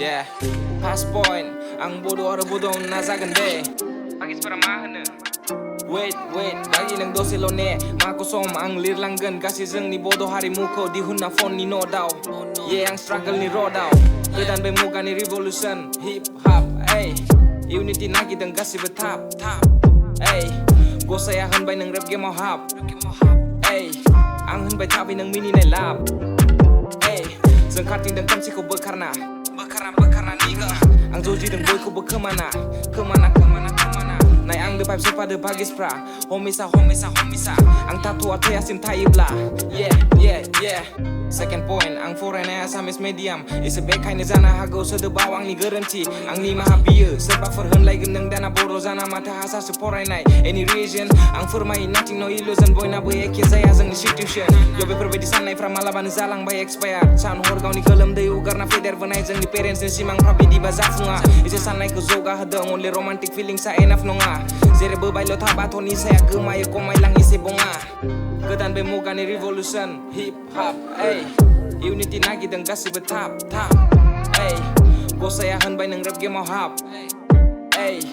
Yeah, pass point. Ang bodoh aro bodoh nazagan de. Pagis para mahana. Wait, lagi nang dosi lo ne. Mako som ang lirlanggan kasi ni bodoh hari muko di hunna phone ni no daw. Yeah, ang struggle ni rodaw. Kedan be muka ni revolution hip hop. Ay, unity nagi dang kasi betap. Ay, go saya han bay nang rap game hop. Ay, ang han bay tabi nang mini na lab. Ay, zeng cutting dang kamsi ko bekarna niga. Ang joji dang boy ko bekemana. Kemana. Nay ang de pipe sepada bagis pra. Homisa. Ang tatu ate asim taibla. Yeah. Second point, ang foreign ass amis medium. Is a back kind zana hago sa de bawang ni garanti. Ang ni maha bieu sebab verhen lai geneng dana boro zana mata hasa seporai nai. Any region, ang firmai nothing no illusion boy na boy ek saya zeng institution. Yo be perbedi sanai from malaban zalang by expired. San hor gau ni gelem de ugar na feder venai zeng ni parents ni simang prabi di bazaf nga. Is sanai ko zoga hadang only romantic feeling sa enough nonga. Zere bebai lo tabato ni saya gemai komai lang isi bonga. Kedan be muka ni revolution hip hop. Ay, unity nagi dang kasi betap. Ay, go saya han bay nang rap game hop. Ay,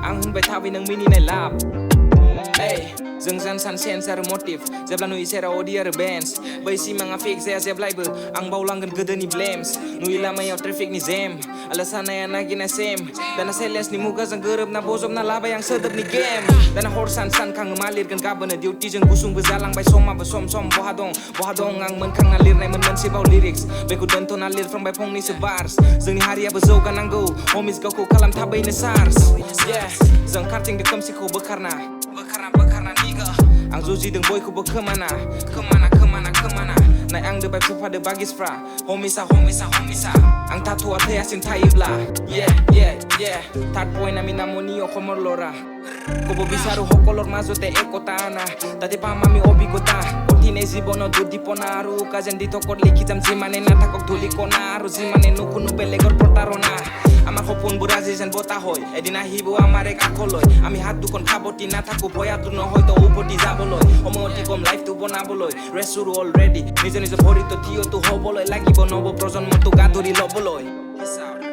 ang han bay tabi nang mini na lab. Ay, zeng san sensor motif. Zebla nui sera odiar bands. Bay si mga fake saya zeblay be. Ang baulangan gede ni blames. Nui lama yaw traffic ni zem. Alasan na yan nagi na same. Dana silence ni muga zang gerep na bozob na labay ang sedep ni game. Dana horsan kang ngemalir kan kabana duty jeng busung bezalang bay soma besom bohadong ang menkang nalir na men si bau lyrics. Beku dento nalir from bay pong ni sebars. Zeng ni hari ya bezo kan anggo. Homies gau ko kalam tabay na SARS. Yeah, zeng karting dekam si ko bekarna niga. Ang zoji deng boy ko bekemana. Nay ang de bay pupa de bagis fra. Homisa. Ang tatu ate asin taibla. Yeah. Third point na minamoni o komor lora. Kobo bisaru hokolor mazote ekotana. Tati pamami obigota. Tinezi bono dudi ponaru kazen ditokor likizam zimane natakok duli konaru zimane nukunu belegor protarona ama hopun burazi zen botahoy edina hibu amare kakoloy ami hat dukon kaboti nataku boyatu no hoyto upoti zaboloy homoti kom life tu bonaboloy resuru already nizo bhori to tio tu hoboloy lagi bonobo projon motu gaduri loboloy. Peace out.